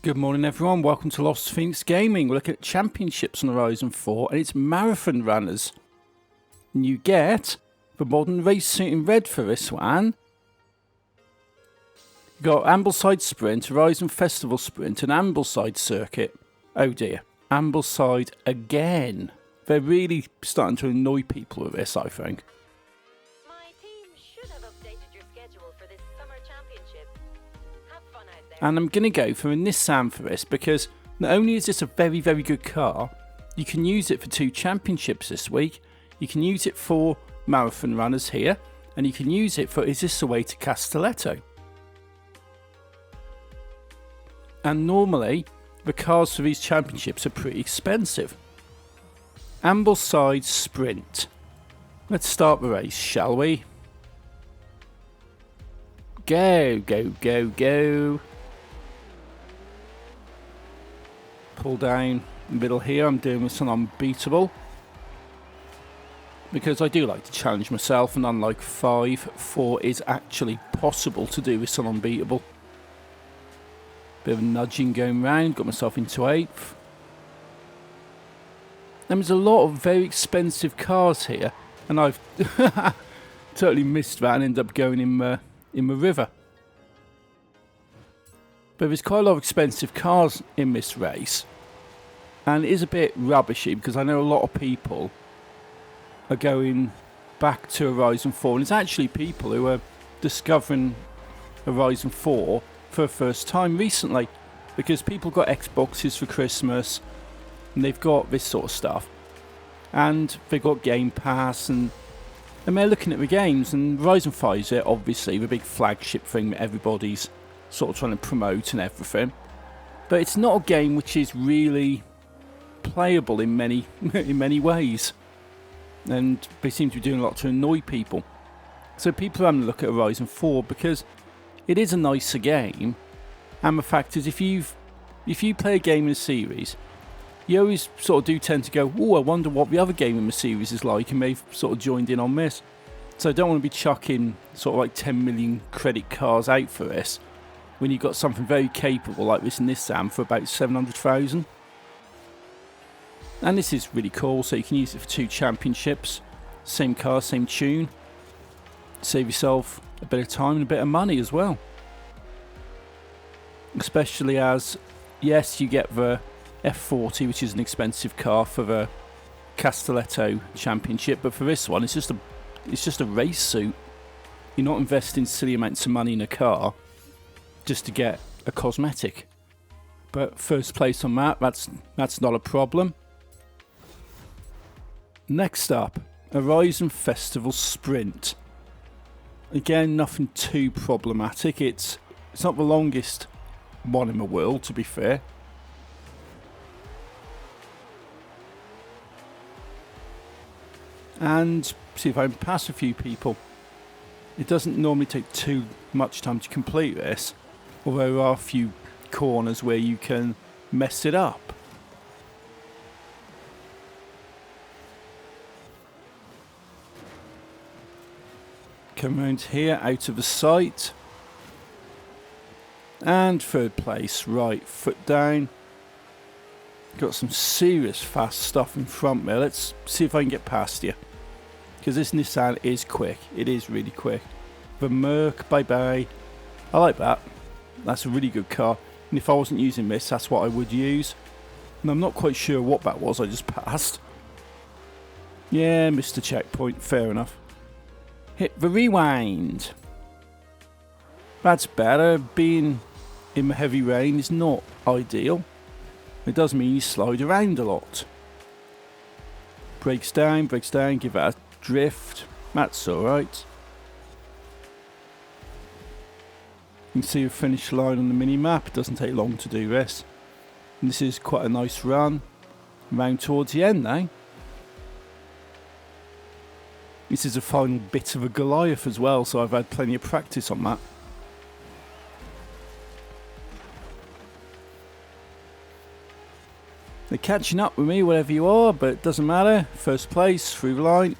Good morning everyone, welcome to Lost Phoenix Gaming. We're looking at championships on Horizon 4 and it's marathon runners. And you get the modern race suit in red for this one. You've got Ambleside Sprint, Horizon Festival Sprint and Ambleside Circuit. Oh dear, Ambleside again. They're really starting to annoy people with this, I think. My team should have updated your schedule for this summer championship. Have fun out there. And I'm going to go for a Nissan for this because not only is this a very, very good car, you can use it for 2 championships this week. You can use it for marathon runners here, and you can use it for Is This the Way to Castelletto? And normally, the cars for these championships are pretty expensive. Ambleside Sprint. Let's start the race, shall we? Go, go, go, go. Pull down the middle here. I'm doing this on unbeatable. Because I do like to challenge myself, and unlike 4 is actually possible to do this on unbeatable. Bit of nudging going round, got myself into 8th. And there's a lot of very expensive cars here, and I've totally missed that and ended up going in the river. But there's quite a lot of expensive cars in this race, and it is a bit rubbishy because I know a lot of people are going back to Horizon 4, and it's actually people who are discovering Horizon 4 for the first time recently, because people got Xboxes for Christmas and they've got this sort of stuff, and they've got Game Pass, and they're looking at the games, and Horizon 5 is obviously the big flagship thing that everybody's sort of trying to promote and everything, but it's not a game which is really playable in many ways, and they seem to be doing a lot to annoy people. So people are having a look at Horizon 4 because it is a nicer game, and the fact is if you play a game in a series, you always sort of do tend to go, oh, I wonder what the other game in the series is like, and they've sort of joined in on this. So I don't want to be chucking sort of like 10 million credit cards out for this when you've got something very capable like this Nissan for about 700,000. And this is really cool, so you can use it for 2 championships, same car, same tune. Save yourself a bit of time and a bit of money as well. Especially as, yes, you get the F40, which is an expensive car for the Castelletto Championship, but for this one, it's just a race suit. You're not investing silly amounts of money in a car just to get a cosmetic. But first place on that, that's not a problem. Next up, Horizon Festival Sprint. Again, nothing too problematic. It's not the longest one in the world, to be fair. And see if I can pass a few people. It doesn't normally take too much time to complete this, although there are a few corners where you can mess it up. Come around here, out of the sight. And 3rd place, right, foot down. Got some serious fast stuff in front there. Let's see if I can get past you, because this Nissan is quick. It is really quick. The Merc, bye-bye. I like that. That's a really good car. And if I wasn't using this, that's what I would use. And I'm not quite sure what that was I just passed. Yeah, missed the checkpoint. Fair enough. Hit the rewind. That's better. Being in the heavy rain is not ideal. It does mean you slide around a lot. Brakes down, give it a drift. That's alright. You can see the finish line on the mini-map. It doesn't take long to do this. And this is quite a nice run. Round towards the end now. This is a final bit of a Goliath as well, so I've had plenty of practice on that. They're catching up with me, whatever you are, but it doesn't matter. First place, through the line,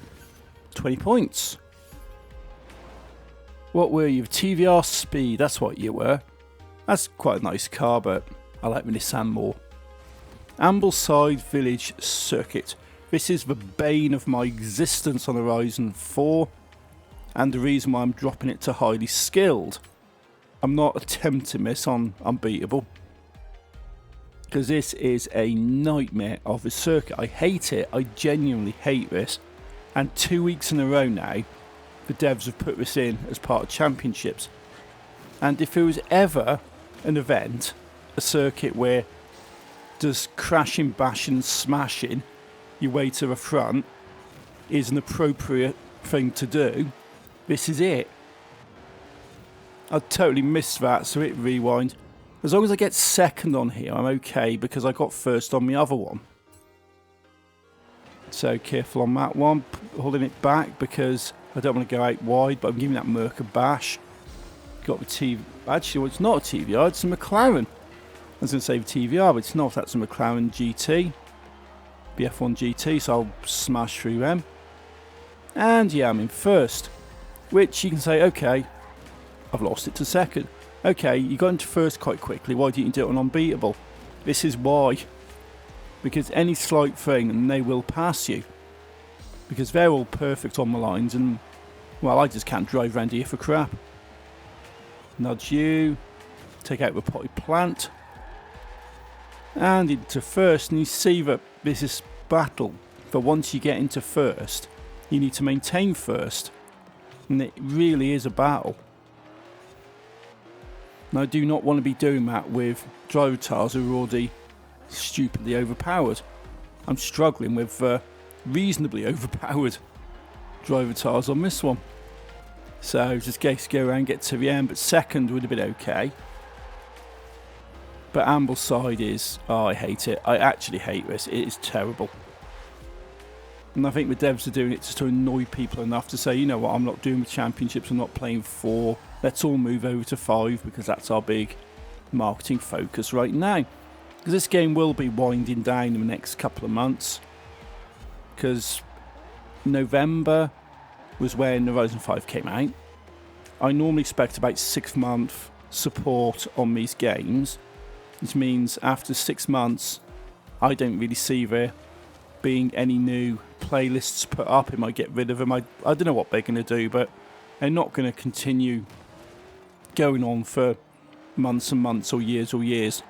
20 points. What were you? TVR Speed, that's what you were. That's quite a nice car, but I like the Nissan more. Ambleside Village Circuit. This is the bane of my existence on Horizon 4, and the reason why I'm dropping it to highly skilled. I'm not attempting this on unbeatable, because this is a nightmare of a circuit. I hate it. I genuinely hate this. And 2 weeks in a row now, the devs have put this in as part of championships. And if there was ever an event, a circuit where just crashing, bashing, smashing your way to the front is an appropriate thing to do, this is it. I totally missed that, so hit rewind. As long as I get second on here, I'm okay, because I got first on the other one. So careful on that one, holding it back because I don't want to go out wide, but I'm giving that Merc a bash. Got the TV. Actually, well, it's not a TVR, it's a McLaren. I was going to say the TVR, but it's not. That's a McLaren GT. BF1 GT, so I'll smash through them. And yeah, I'm in first. Which you can say, okay, I've lost it to second. Okay, you got into first quite quickly. Why didn't you do it on unbeatable? This is why. Because any slight thing and they will pass you. Because they're all perfect on the lines and, well, I just can't drive around here for crap. Nudge you. Take out the potty plant. And into first, and you see that this is battle. But once you get into first, you need to maintain first. And it really is a battle. And I do not want to be doing that with driver tires who are already stupidly overpowered. I'm struggling with reasonably overpowered driver tires on this one. So just go around, get to the end, but second would have been okay. But Ambleside is, oh, I hate it. I actually hate this. It is terrible. And I think the devs are doing it just to annoy people enough to say, you know what, I'm not doing the championships, I'm not playing 4. Let's all move over to 5 because that's our big marketing focus right now. Because this game will be winding down in the next couple of months. Because November was when Horizon 5 came out. I normally expect about 6 month support on these games. Which means after 6 months, I don't really see there being any new playlists put up. It might get rid of them. I don't know what they're going to do, but they're not going to continue going on for months and months or years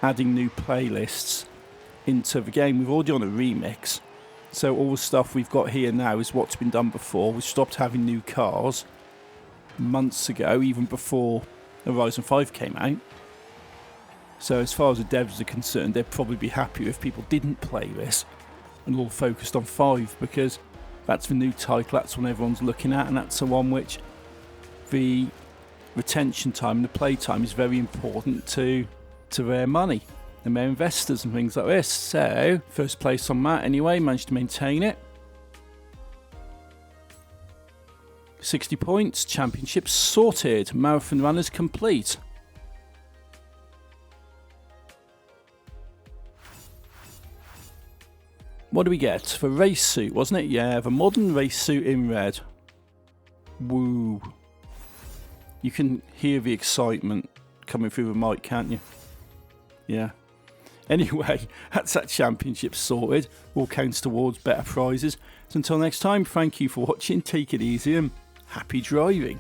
adding new playlists into the game. We've already on a remix, so all the stuff we've got here now is what's been done before. We stopped having new cars months ago, even before Horizon 5 came out. So as far as the devs are concerned, they'd probably be happier if people didn't play this and all focused on 5, because that's the new title, that's one everyone's looking at, and that's the one which the retention time and the play time is very important to their money and their investors and things like this. So first place on that anyway, managed to maintain it. 60 points, championship sorted, marathon runners complete. What do we get? The race suit, wasn't it? Yeah, the modern race suit in red. Woo. You can hear the excitement coming through the mic, can't you? Yeah. Anyway, that's that championship sorted. All counts towards better prizes. So until next time, thank you for watching. Take it easy and happy driving.